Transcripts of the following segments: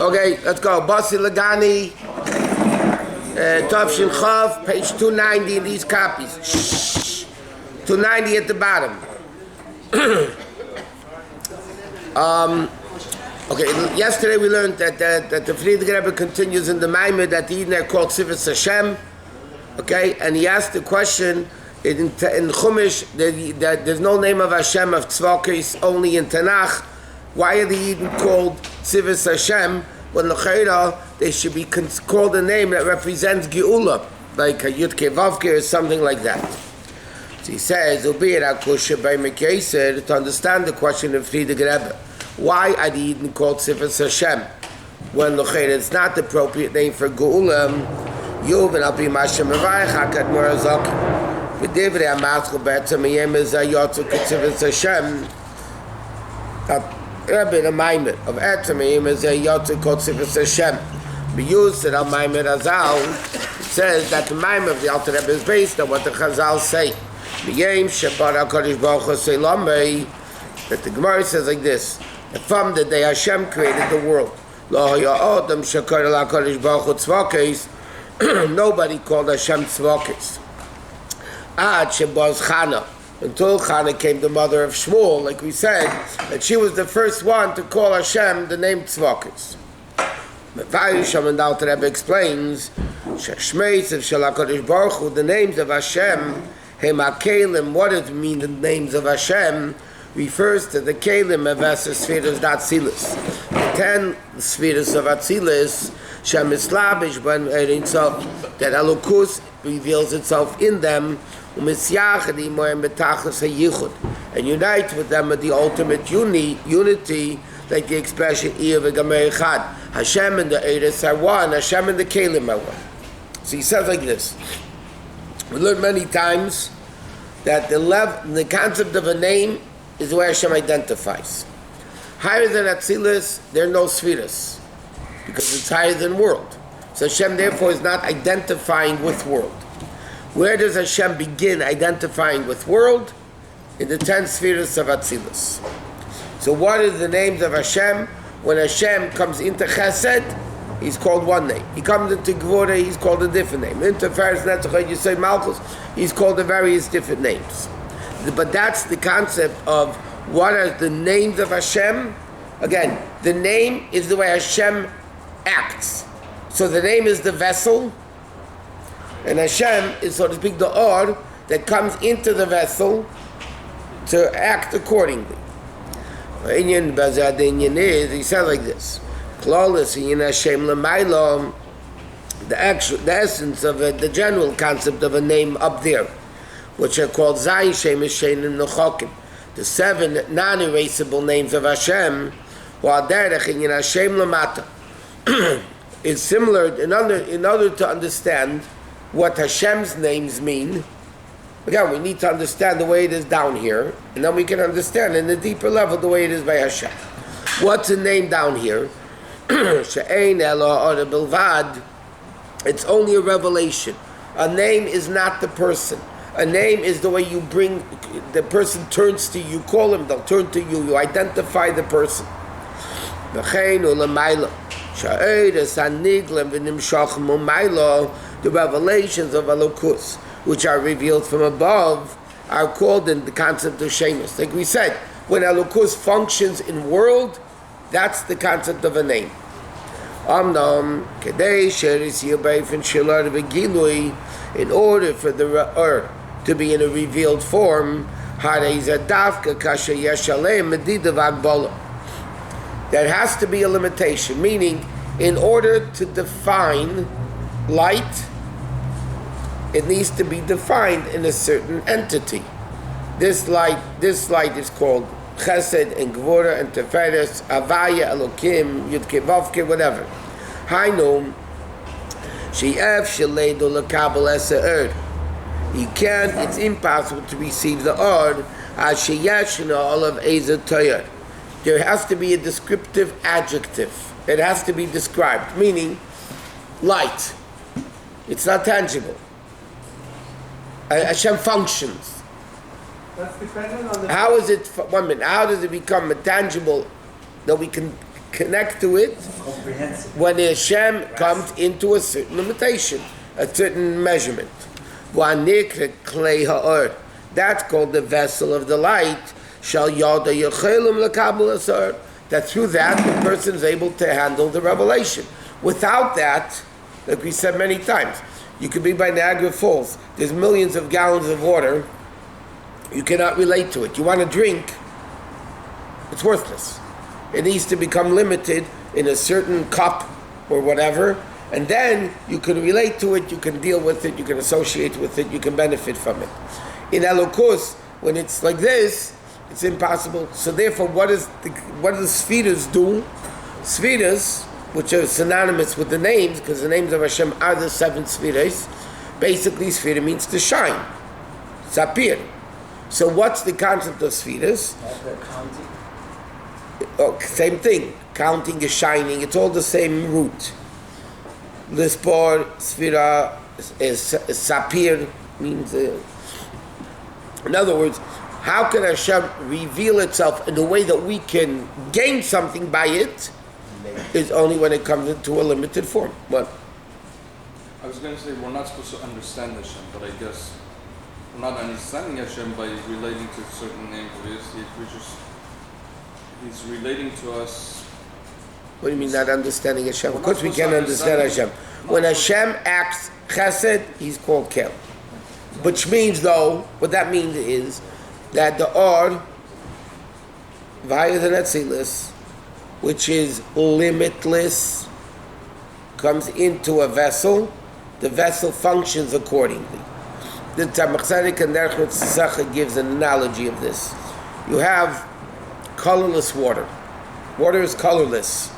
Okay, let's go. Basi Legani, Tafshin Chav, page 290 in these copies. Shh. 290 at the bottom. Okay, yesterday we learned that the Friedrich Rebbe continues in the Maamar that the Eden are called Sivas Hashem. Okay, and he asked the question in Chumash that there's no name of Hashem of Tzvokis, only in Tanakh. Why are the Eden called Sivas Hashem when l'chayra they should be called a name that represents Geula, like a Yud Kevavke or something like that? So he says, to understand the question of Friedrich Rebbe, why are the Eden called Sivas Hashem when l'chayra it's not the appropriate name for Geula? Yuv al pi mashem mevayich hakad morazaki. V'divrei ha'matzchul be'etzem yem ezayotzu k'sivas Hashem. Rebbe the Maamar of Etzem yem ezayotzu k'sivas Hashem. We use it on Maamar Azal. It says that the Maamar of the Alter Rebbe is based on what the Chazal say. V'yem shebara HaKadosh Baruch Hu Seilamei. That the Gemara says like this: that from the day Hashem created the world, lo haya adam shekar HaKadosh Baruch Hu tzvokes. Nobody called Hashem tzvokes. Ad shebaz Chana, until Chana came the mother of Shmuel, like we said, that she was the first one to call Hashem the name tzvokes. Mevayisham and Alter Rebbe explains, Sheshmeis of Shel HaKadosh Baruch Hu, the names of Hashem, Hema Kelim, what does it mean the names of Hashem? Refers to the Kelim of Spheres Datzilis. The 10 Spheres of Atzilis, Shem Islabish Ben Eritzof, that Elokus reveals itself in them, and unite with them at the ultimate unity, like the expression Hashem and the Eretz are one, Hashem and the Kelim are one. So he says like this. We learned many times that the concept of a name is the way Hashem identifies. Higher than Atzilus, there are no Spheres, because it's higher than world. So Hashem therefore is not identifying with world. Where does Hashem begin identifying with world? In the 10 Spheres of Atzilus. So what are the names of Hashem? When Hashem comes into Chesed, he's called one name. He comes into Gvura, he's called a different name. Into Feres Netzach, you say Malchus, he's called the various different names. But that's the concept of what are the names of Hashem. Again, the name is the way Hashem acts. So the name is the vessel, and Hashem is, so to speak, the or that comes into the vessel to act accordingly. He said like this: the essence of it, the general concept of a name up there, which are called Zayin Shem Shein Nechokim, the 7 non-erasable names of Hashem, while Derech in Hashem Lamata. It's similar in order to understand what Hashem's names mean. Again, we need to understand the way it is down here, and then we can understand in the deeper level the way it is by Hashem. What's a name down here? She'ein Elo Ora Bilvad. It's only a revelation. A name is not the person. A name is the way you bring, the person turns to you, call him, they'll turn to you, you identify the person. The revelations of Elokus, which are revealed from above, are called in the concept of Shemus. Like we said, when Elokus functions in world, that's the concept of a name. In order for the to be in a revealed form, there has to be a limitation, meaning in order to define light, it needs to be defined in a certain entity. This light is called Chesed and Gvura and Teferes, Avaya, Elokim, Yud Kevavke, whatever. Hainum, She'ef Sheleidu Lekabel Eser. You can't, it's impossible to receive the Ord, as Sheyeshna Olav Eza Toyer. There has to be a descriptive adjective. It has to be described, meaning light. It's not tangible. Hashem functions. That's dependent on the... How is it, 1 minute, how does it become a tangible that we can connect to it when Hashem comes into a certain limitation, a certain measurement. That's called the vessel of the light. That through that the person is able to handle the revelation. Without that, like we said many times, you could be by Niagara Falls. There's millions of gallons of water. You cannot relate to it. You want to drink, it's worthless. It needs to become limited in a certain cup or whatever, and then you can relate to it, you can deal with it, you can associate with it, you can benefit from it. In Elokus, when it's like this, it's impossible. So therefore, what do the Sfiras do? Sfiras, which are synonymous with the names, because the names of Hashem are the 7 Sfiras. Basically, Sfira means to shine. Sapir. So what's the concept of Sfiras? Counting. Oh, same thing. Counting is shining. It's all the same root. Lispor, Sfira, is Sapir, means... in other words, how can Hashem reveal itself in a way that we can gain something by it? Is only when it comes into a limited form. What? I was going to say we're not supposed to understand Hashem, but I guess we're not understanding Hashem by relating to certain names. He's relating to us. What do you mean not understanding Hashem? Of course we can understand Hashem. When Hashem acts chesed, he's called kel. Which means though, what that means is that the or, via the Netzilis, which is limitless, comes into a vessel, the vessel functions accordingly. The Tzemach Tzedek and Derech Mitzvah gives an analogy of this. You have colorless water. Water is colorless.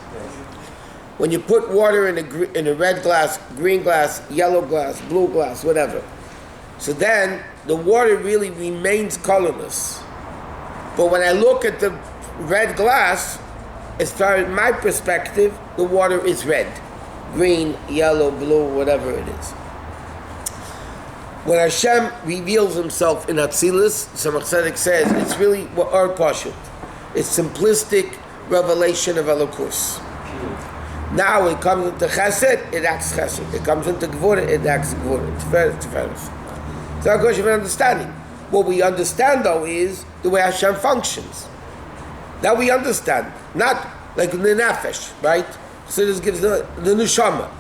When you put water in a red glass, green glass, yellow glass, blue glass, whatever, so then the water really remains colorless. But when I look at the red glass, as far as my perspective, the water is red. Green, yellow, blue, whatever it is. When Hashem reveals himself in Atzilus, Tzemach Tzedek says, it's really Or Pashut. It's simplistic revelation of Elokus. Now when it comes into Chesed, it acts Chesed. It comes into Gvura, it acts Gvura. It's fair. It's not a question of understanding. What we understand though is the way Hashem functions. That we understand. Not like the Nefesh, right? So this gives the Neshama.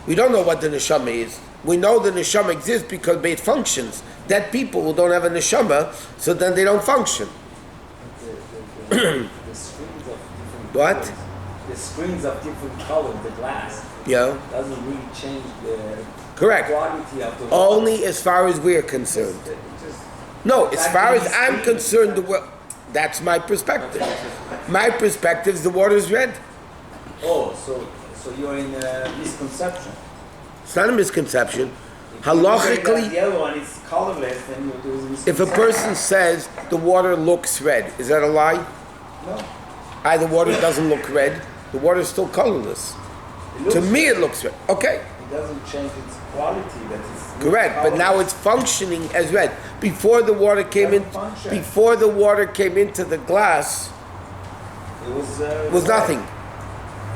We don't know what the Neshama is. We know the Neshama exists because it functions. Dead people who don't have a Neshama, so then they don't function. The screens of different What? colors, the screens of different colors, the glass, Yeah. doesn't really change the Correct. quality of the Only as far as we're concerned. No, as far as I'm concerned, that's my perspective. My perspective is the water is red. Oh, so you're in a misconception. It's not a misconception. If Halachically, the yellow one is colorless, then there is a misconception. if a person says the water looks red, is that a lie? No. The water doesn't look red. The water is still colorless. To me, it looks red. Okay, It doesn't change its quality. That is correct. But now it's functioning as red. Before the water came in, Function. before the water came into the glass, it was nothing.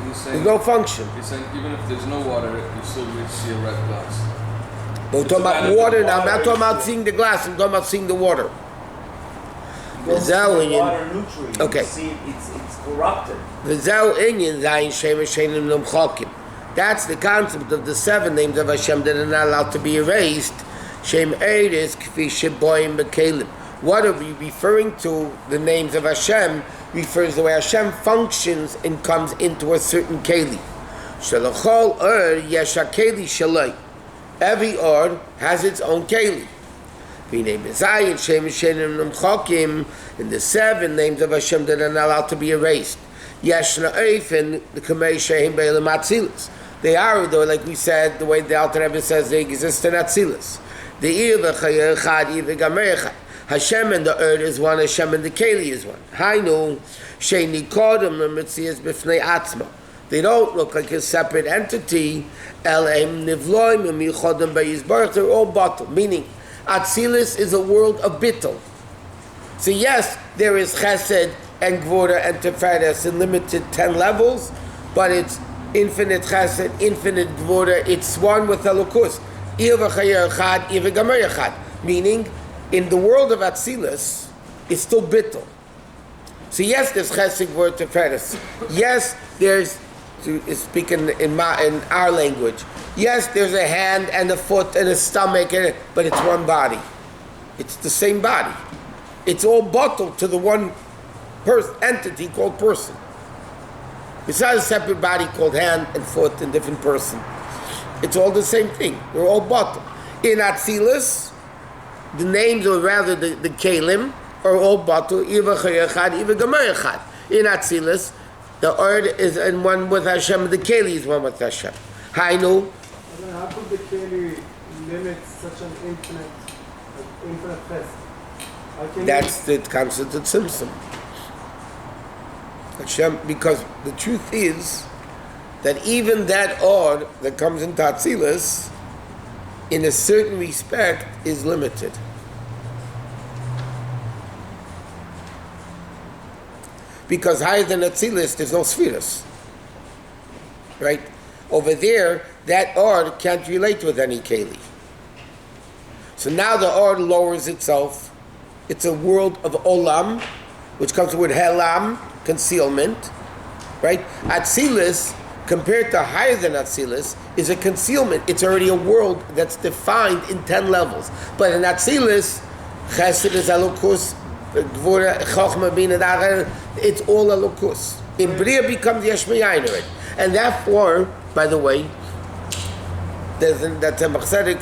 He's saying, There's no function. he's saying even if there's no water, you still will see a red glass. We're talking about water now. I'm not talking about seeing the glass. I'm talking about seeing the water. goes to V'zeu the inyan- water nutrient. Okay. You see, it's corrupted. V'zeu inyan zayin shem shenim l'mchokim. That's the concept of the 7 names of Hashem that are not allowed to be erased. Shem Eres kfi sheboim bekelim. What are we referring to? The names of Hashem refers to the way Hashem functions and comes into a certain keli. Shalachol yesha keli shalai. Every or has its own keli. In the 7 names of Hashem that are not allowed to be erased. Yeshna Eifen, the Kamei Shehim Be'elam Atzilis. They are, though, like we said, the way the Alter Rebbe says they exist in Atzilis. The Ir v'chayir chad, Ir v'gamer echad. Hashem and the earth is one, Hashem and the Keli is one. Hainu, Sheini Kodem L'Metzias B'fnei Atzma. They don't look like a separate entity. Elim Nivloim U'michodem B'yizbarach. They're all bottle, meaning Atzilis is a world of bittul. So yes, there is chesed and Gvura and Teferes in limited 10 levels, but it's infinite Chesed, infinite Gvura. It's one with Elokus. Meaning, in the world of Atzilus, it's still Bittul. So yes, there's Chesed, Gvura, Teferes. Yes, there's, speaking in our language, yes, there's a hand and a foot and a stomach, but it's one body. It's the same body. It's all bottled to the one entity called person. It's not a separate body called hand and foot and different person. It's all the same thing. We're all bottled. In Atzilus, the names, or rather the Kelim, are all bottled. In Atzilus, the Ord is in one with Hashem, the Keli is one with Hashem. Hainu. How could the Keli limit such an infinite test? That's the concept of Tzimtzum. Hashem, because the truth is that even that Ord that comes into Atzilus, in a certain respect, is limited. Because higher than Atzilus, there's no Spheres. Right? Over there, that Ord can't relate with any Keli. So now the Ord lowers itself. It's a world of Olam, which comes with Helam, concealment. Right? Atzilus, compared to higher than Atzilus, is a concealment. It's already a world that's defined in 10 levels. But in Atzilus, Chesed is Elokus, Gvura, Chochma, Bina, it's all Elokus. In Bria becomes Yesh Meyayin already. And therefore, by the way, that the Machzedek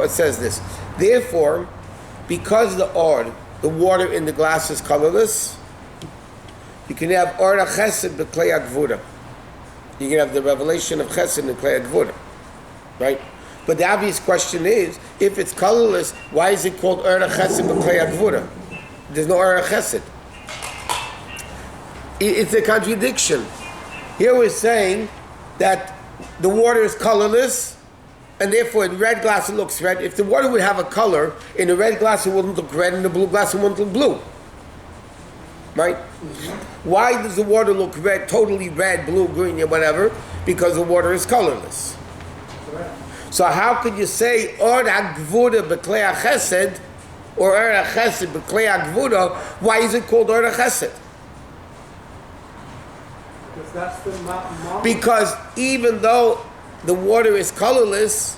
says this. Therefore, because the water in the glass is colorless, you can have Or Chesed b'Klei Gvura. You can have the revelation of Chesed in Klei Gvura, right? But the obvious question is, if it's colorless, why is it called Or Chesed b'Klei Gvura? There's no Or Chesed. It's a contradiction. Here we're saying that the water is colorless, and therefore in red glass it looks red. If the water would have a color, in a red glass it wouldn't look red, in a blue glass it wouldn't look blue. Right? Mm-hmm. Why does the water look red, totally red, blue, green, or whatever? Because the water is colorless. Correct. So how could you say Or HaGvura b'Klei HaChesed or Or HaChesed b'Klei HaGvura? Why is it called Or HaChesed? Because that's the Because even though the water is colorless,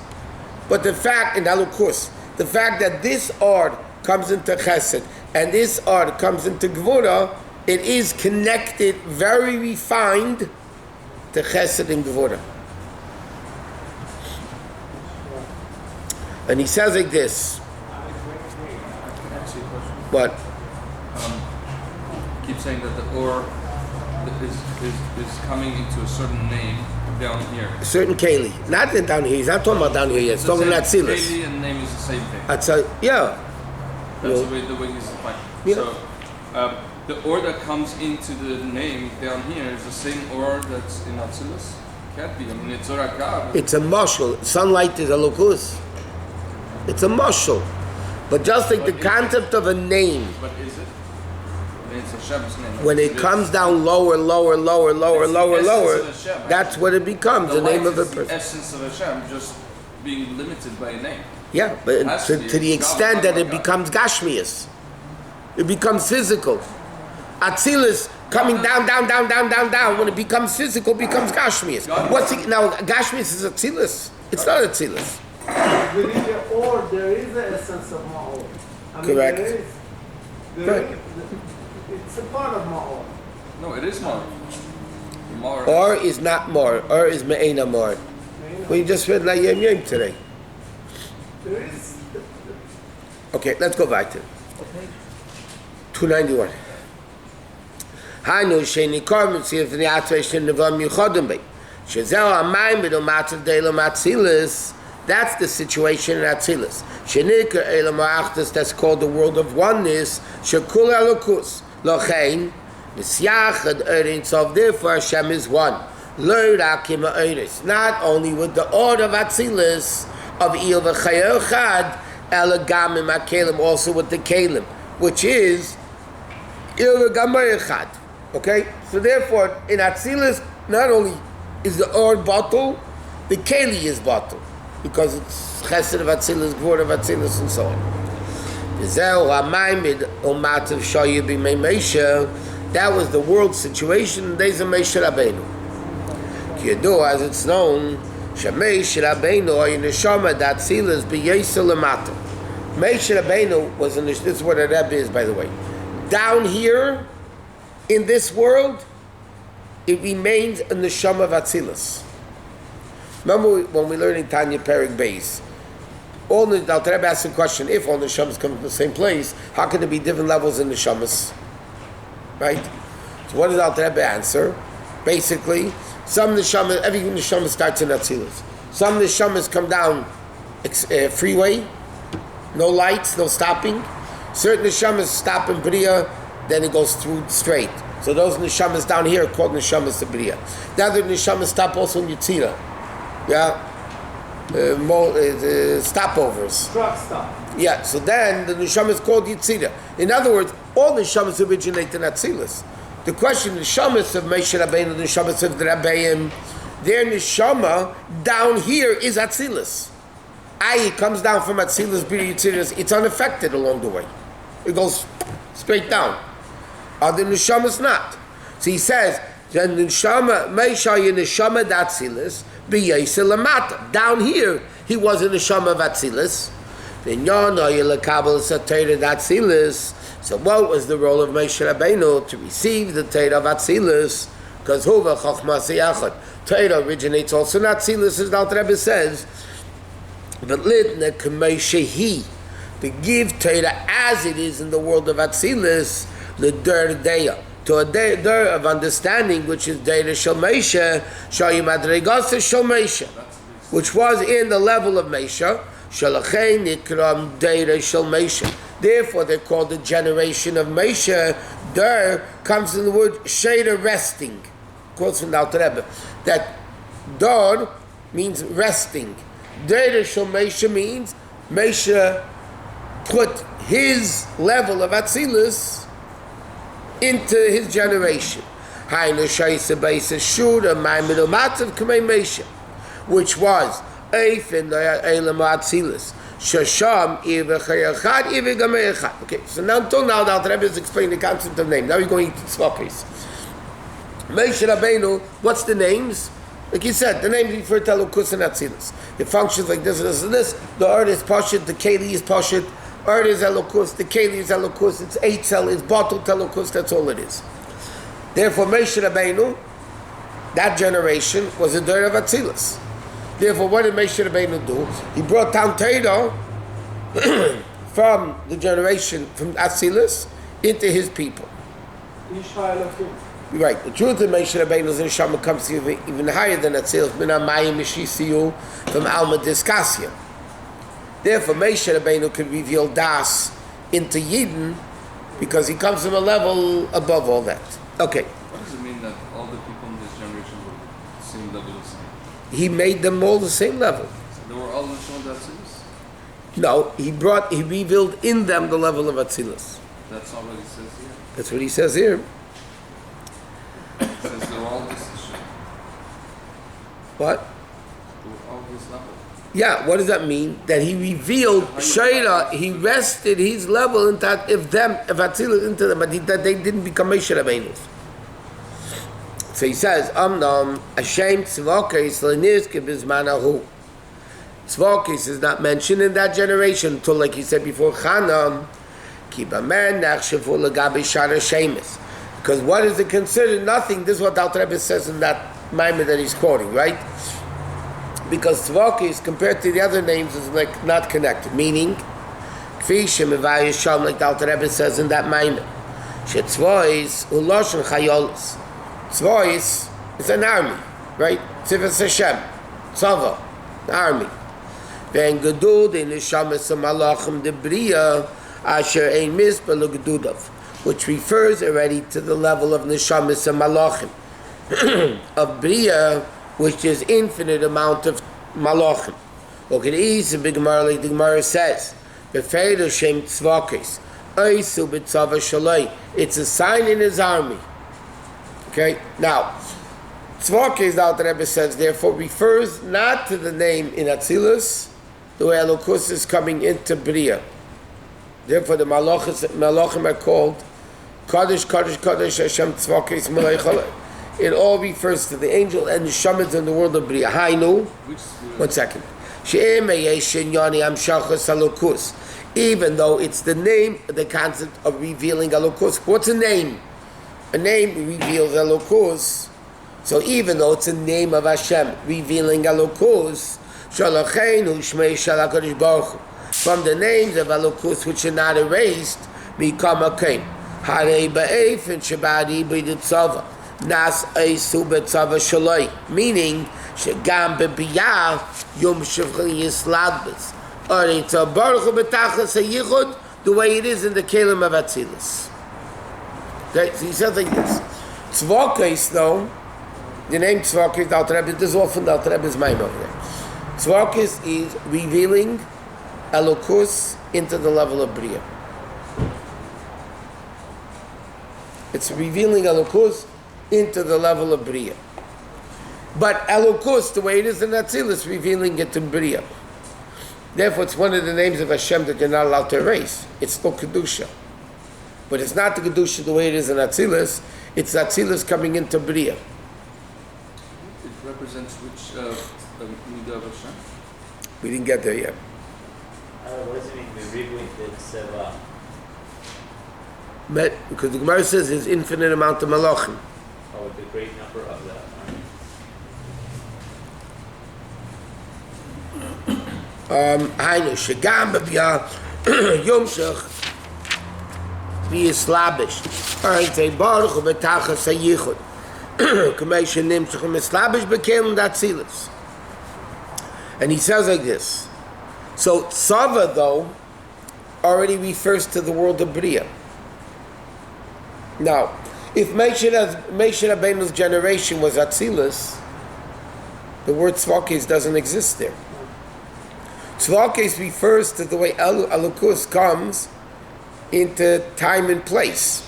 but the fact, in Alukus, the fact that this Ord comes into Chesed and this Ord comes into Gvura, it is connected, very refined, to Chesed and Gvura. And he says like this. Can I ask you a question? What? Keep saying that the Or is coming into a certain name down here. A certain Keli. Not down here. He's not talking about down here yet. He's talking about Atzilus. Keli and name is the same thing. Yeah. That's the way he's defined. Yeah. So, the Or that comes into the name down here is the same Or that's in Atzilus? Can't be. I mean, it's Or HaGav. It's a mashal. Sunlight is a locus. It's a mashal. But just like the concept of a name. But is it? It's Hashem's name. When it comes down lower, that's what it becomes, the name of a person. The essence of Hashem just being limited by a name. Yeah, but to the extent that it becomes Gashmias. It becomes physical. Atzilus coming down. When it becomes physical, it becomes Gashmias. Now, Gashmias is Atzilus. It's not Atzilus. Within the Or, there is the essence of Ma'or. Correct. It's a part of Ma'or. No, it is Mar. Mar. Or is not more. Or is Me'ena more. We just read La Yem Yem today. There is. Okay, let's go back to 291. Hainu shenikor mitzvah v'niatva shenevam yuchodem bei. Shezel amayim b'do matzav de'elam atzilis. That's the situation in Atzilus. Shenikor elam ha'achdas, that's called the world of oneness. Shekul elokus. Lochein, Nisyachad Erin Sof, therefore Hashem is one. Lo rakim ha'eris. Not only with the order of Atzilus, of Il v'chayer chad, ela gam im ha'kelim, also with the kelim, which is Okay? So therefore, in Atzilus, not only is the Or bottle, the Keli is bottle. Because it's Chesed of Atzilus, Gvur of Atzilus, and so on. That was the world situation in days of Moshe Rabbeinu. As it's known, Moshe Rabbeinu was in this is what a Rebbe is, by the way. Down here, in this world, it remains a neshama of Atzilus. Remember when we learned in Tanya Perik Beis, all the Rebbe asked the question: if all neshamas come from the same place, how can there be different levels in neshamas? Right? So what did the Rebbe answer? Basically, some neshamas, every neshama starts in Atzilus. Some neshamas come down freeway, no lights, no stopping. Certain neshamas stop in Bria, then it goes through straight. So those neshamas down here are called neshamas to Bria. The other neshamas stop also in Yitzira. Yeah, stopovers. Truck stop. Yeah, so then the neshama is called Yitzira. In other words, all neshamas originate in Atzilus. The question, the neshamas of Moshe Rabbeinu, the neshamas of the Rabbeim, their neshama down here is Atzilus. It comes down from Atzilus, Bria, Yitzira. It's unaffected along the way. It goes straight down. Other neshamas not. So he says, the neshama, Moshe neshama d'Atzilus. Down here, he was in the Neshama of Atzilus. So what was the role of Moshe Rabbeinu? To receive the Torah of Atzilus, because Huva Chochma Seyachad. Torah originates also in Atzilus, as the Rebbe says. But Litne K'Moshe to give Torah as it is in the world of Atzilus, the Der Deya. To a der of understanding, which is Deira Shel Moshe, Shayim Adregas Shel Moshe, which was in the level of Moshe, Shalachein Nikram Deira Shel Moshe. Therefore, they're called the generation of Moshe. Der comes in the word Sheda, resting. Quotes from the Alter Rebbe. That Dor means resting. Deira Shel Moshe means Moshe put his level of Atzilus into his generation, which was okay, so now until now the Rebbe is explaining the concept of name. Now we're going to Tzvokis. Moshe Rabbeinu, what's the names? Like you said, the names refer to Elokus and Atzilus. It functions like this and this and this. The earth is Pashit, the Keli is Pashit. Earth is Elokus, the Keli is Elokus, it's Eitzel, it's bottled Elokus, that's all it is. Therefore, Moshe Rabbeinu, that generation, was a Dor of Atzilus. Therefore, what did Moshe Rabbeinu do? He brought down Torah from the generation, from Atzilus, into his people. Right. The truth of Moshe Rabbeinu's neshama comes even higher than Atzilus, Menachem Mishisiyu, from Alma Diskasia. Therefore, Moshe Rabbeinu could reveal Das into Yidden because he comes from a level above all that. Okay. What does it mean that all the people in this generation were the same level as him? He made them all the same level. So they were all the same Atzilus? No, he revealed in them the level of Atzilus. That's not what he says here. That's what he says here. He says they were all this issue. What? They were all this level. Yeah, what does that mean? That he revealed Shaira, he rested his level into Atzilus into them, but that they didn't become Moshe Rabbeinu. So he says, Hashem Tzvokis Lenizke Bizmanahu. Tzvokis is not mentioned in that generation until, like he said before, Chanam, Kibamen Nachshavu Lagabi Shara Shemis. Because what is it considered? Nothing. This is what Alter Rebbe says in that Maamar that he's quoting, right? Because Tzvokis, compared to the other names, is like not connected. Meaning, Kfi Shemivai Yisham, like the Alter Rebbe says in that Maamar, Shetzvois Uloshen Chayolis. Tzvois is an army, right? Tzivas Hashem, Tzava, the army. Then Gedud in Neshamas Malachim de Bria, Asher Ein Mizpah L'Gedudav, which refers already to the level of Neshamas Malachim, of Bria, which is infinite amount of Malachim. Look at Ease, the Gemara, like the Gemara says, Befeidu Shem Tzvokis, Eisu b'tzava shaloi. It's a sign in his army. Okay? Now, Tzvokes, now the Rebbe says, therefore refers not to the name in Atzilus, the way Elokus is coming into Bria. Therefore the Malachim are called Kadosh, Kadosh, Kadosh, Hashem Tzvokes Melech Halei. It all refers to the angel and the shamans in the world of Bria. Hainu, 1 second. Even though it's the name, the concept of revealing Elokus. What's a name? A name reveals Elokus. So even though it's a name of Hashem revealing Elokus, Shalacheinu Shmei Shalakadosh Baruch Hu. From the names of Elokus which are not erased, Mikama came. Harei Ba'efin Shabadi B'Yitzava. Nas Eisu B'Tzava Shaloi. Meaning, Shagam B'Biyah Yom Shevchli Yislagbis. Or it's a Baruch Hu B'Tachas HaYichud, the way it is in the Kelim of Atzilus. Okay, so he says like this. Tzvokes, though, the name Tzvokes, the Alter Rebbe, this is often the Alter Rebbe's mind over there. Tzvokes is revealing Elokus into the level of Bria. It's revealing Elokus into the level of Bria. But Elokus, the way it is in Atzilus, revealing it to Bria. Therefore, it's one of the names of Hashem that you're not allowed to erase. It's still Kedusha. But it's not the Kedusha the way it is in Atzilus. It's Atzilus coming into Bria. It represents which Midah of Hashem? We didn't get there yet. What does it mean? We read with the Seva. Because the Gemara says there's infinite amount of malachim. Oh, with the great number of that. Hainu shegam b'biyah yomshach v'yislabish. Alright, say baruch hu b'tachas hayichud. K'mei shenimshach v'yislabish b'kelim d'atzilus. And he says like this. So Tzava, though, already refers to the world of Bria. Now, if Moshe Rabbeinu's generation was Atzilus, the word Tzvokes doesn't exist there. Tzvokes refers to the way Elokus comes into time and place.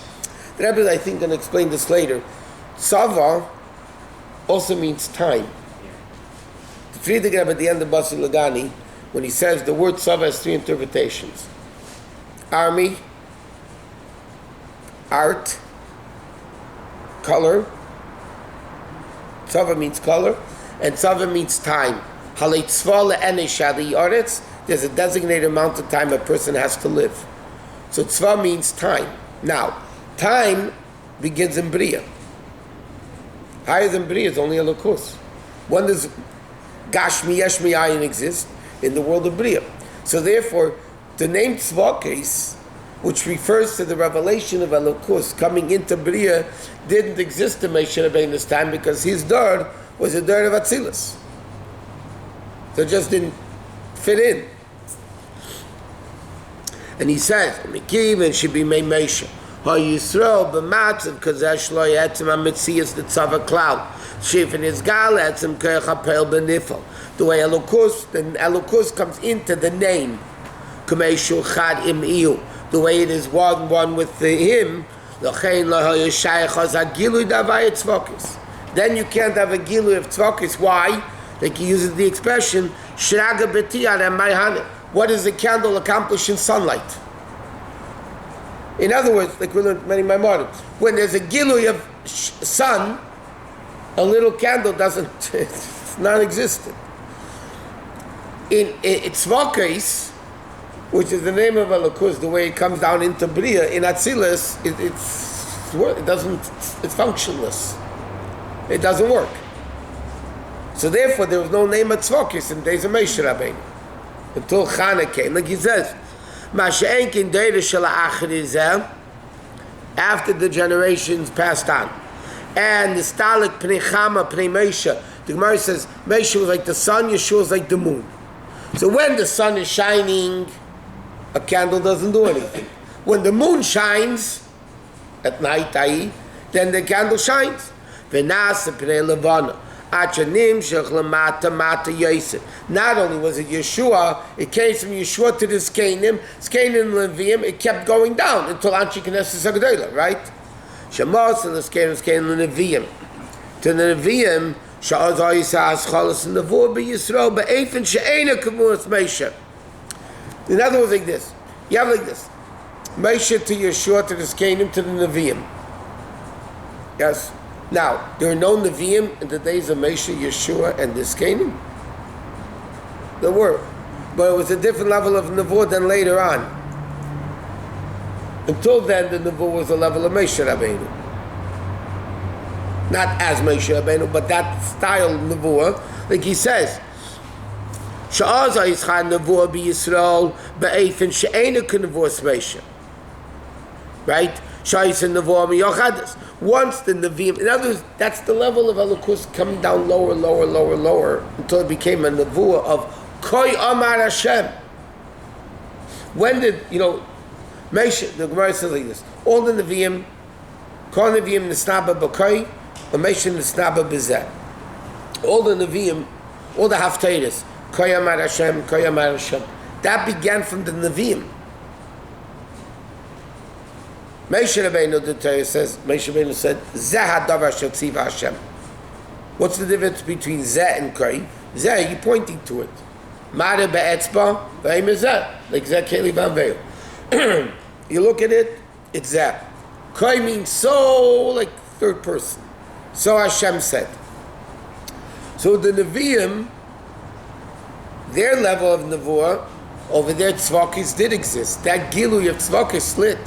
The Rebbe, I think, going to explain this later. Tzava also means time. The Friedrich Rebbe at the end of Basi Legani, when he says the word Tzava has 3 interpretations. Army, art, color. Tzava means color, and Tzava means time. There's a designated amount of time a person has to live. So Tzva means time. Now, time begins in Bria. Higher than Bria is only Elokus. When does Gashmi Yeshmi Ayin exist? In the world of Bria. So therefore, the name Tzvokes, which refers to the revelation of Elokus coming into Bria, didn't exist in Moshe Rabbeinu's time because his dor was a dor of Atzilus. So it just didn't fit in. And he says, Mekiv and should be made Moshe. HaYisrael b'matzav kazesh lo yetzim ha-metzias the tzava cloud. Shif and his gal yetzim koyach ha'pel b'nifel. The way Elokus comes into the name. K'mei shulchad im iyu. The way it is one with him. L'chein lo ha'yashayach ha'zagilui davai tzvokis. Then you can't have a gilui of tzvokis. Why? Like he uses the expression, Shraga betiyar and mayhane. What does a candle accomplish in sunlight? In other words, like we learned many Maamarim, when there's a gilui of sun, a little candle doesn't, it's non-existent. In Tzvokes, which is the name of Elokus, the way it comes down into Bria, in Atzilus, it's functionless. It doesn't work. So therefore, there was no name of Tzvokes in days of Moshe Rabbeinu until Chana came. Like he says, after the generations passed on, and the Stalik Pnei Chama Pnei Moshe, the Gemara says Moshe was like the sun, Yeshua was like the moon. So when the sun is shining, a candle doesn't do anything. When the moon shines at night, then the candle shines. V'nasa Pnei Levana. Achanim shech lamata mata Yosef. Not only was it Yeshua, it came from Yeshua to the Zkenim Leviim, it kept going down until Anshi Knesset HaGedolah, right? Shemos and the Zkenim Leviim. To the Leviim, Sha'az Ayisa Aschalas and the Vur B'Yisrael B'Eifin She'ena Kamuras Moshe. In other words, like this. You have like this. Moshe to Yeshua, to the Zkenim, to the Leviim. Yes? Now, there are no Nevi'im in the days of Moshe, Yeshua, and the Zkenim. There were. But it was a different level of Nevuah than later on. Until then, the Nevuah was the level of Moshe Rabbeinu. Not as Moshe Rabbeinu, but that style of Nevuah, like he says, Sha'az ha'yischad Nevuah b'Yisrael b'Eifin she'ena k'Nevuah Moshe. Right? Sha'is and Nevuah miyochadus. Once the Nevi'im, in other words, that's the level of Elokus coming down lower, until it became a Nevuah of Koi Amar Hashem. When did, Moshe, the Gemara says like this, all the Nevi'im, Kol Nevi'im Nisnaba B'Koi, or Moshe Nisnaba B'Zeh. All the Nevi'im, all the Haftarahs, Koi Amar Hashem, Koi Amar Hashem. That began from the Nevi'im. Moshe Rabbeinu, the Torah says, Moshe Rabbeinu said, Zeh hadavar shetziva Hashem. What's the difference between Zeh and Koi? Zeh, you're pointing to it. Mare be'etzba, v'hem Zeh. Like Zeh Keli Van. You look at it, it's Zeh. Koi means so, like third person. So Hashem said. So the Nevi'im, their level of Nevuah, over there Tzvakis did exist. That Gilui of Tzvakis split.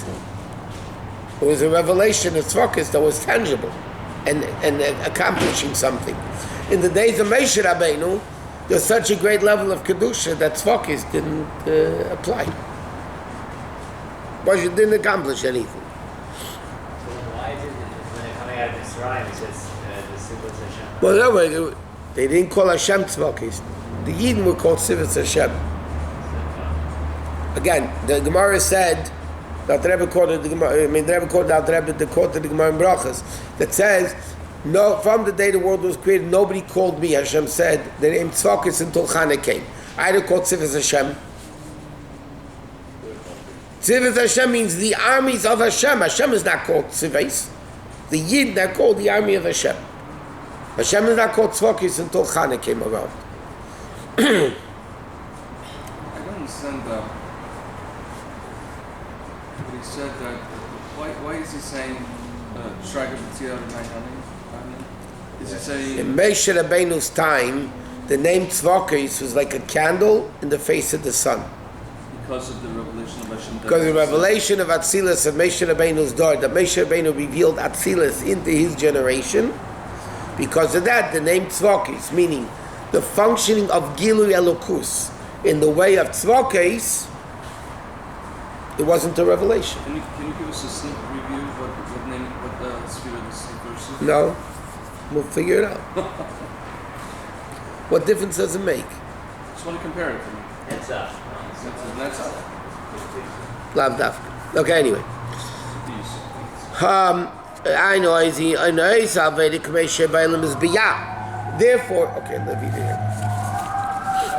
It was a revelation of Tzvakis that was tangible and accomplishing something. In the days of Moshe Rabbeinu, there's such a great level of Kedusha that Tzvakis didn't apply. But it didn't accomplish anything. So why is it when they're coming out of Mitzrayim, it says the Sivas Hashem? Well, no, they didn't call Hashem Tzvakis. The Yidden were called Sivas Hashem. Again, the Gemara said, that Rebbe quoted the Gemara, the Rebbe quoted out Rebbe, the quote of the Gemara in Brachas, that says, no, from the day the world was created, nobody called me, Hashem said, the name Tzvakis until Chana came. I had called Tzivas Hashem. Tzivas Hashem means the armies of Hashem. Hashem is not called Tzivas. The Yid are called the army of Hashem. Hashem is not called Tzvakis until Chana came around. I don't understand that. He said that, why is he saying Shrag of the Is he saying... In Moshe Rabbeinu's time, the name Tzvakis was like a candle in the face of the sun. Because of the revelation of Hashem. Because the revelation of Atzilus of Moshe Rabbeinu's daughter, that Moshe Rabbeinu revealed Atzilus into his generation. Because of that, the name Tzvakis, meaning the functioning of Gilui Elokus in the way of Tzvakis, it wasn't a revelation. Can you give us a sneak review of what Sfira the verse is? No, we'll figure it out. What difference does it make? Just want to compare it to me. It's up. That's up. Lav dafka. Okay, anyway. I know. Therefore, okay, let me read it here.